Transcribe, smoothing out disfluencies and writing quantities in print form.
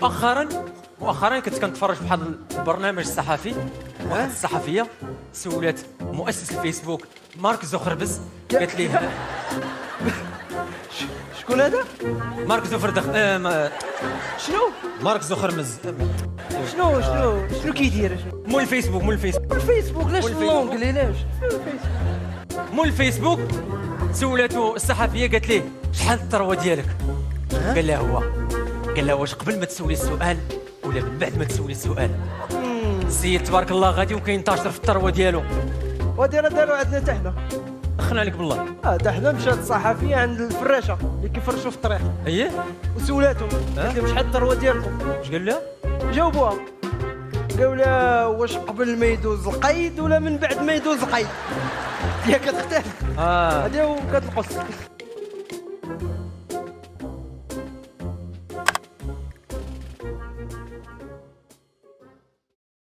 مؤخرا كنت كنتفرج في واحد البرنامج صحفي. واحد الصحفيه سولات مؤسس الفيسبوك مارك زوكربز، قالت ليه شكون هذا؟ مارك زوكربز شنو؟ مارك زوكربز شنو كيدير؟ مول الفيسبوك الفيسبوك علاش اللونجلي علاش؟ مول الفيسبوك سولاتو الصحفيه قالت ليه شحال الثروه ديالك؟ قال لها واش قبل ما تسولي السؤال ولا من بعد ما تسولي السؤال؟ السيد تبارك الله غادي وكينتشر في الثروه ديالو. ودير داروا عندنا حتى حنا. خلنا عليك بالله. حتى حنا مشات الصحفيه عند الفراشه اللي كيفرشوا في الطريق. اييه وسولاتهم قالت لهم شحال الثروه ديالكم؟ واش قال لها؟ جاوبوها قالوا لها واش قبل ما يدوز القيد ولا من بعد ما يدوز القيد؟ هي كتختلف. هذه هذه كتنقص.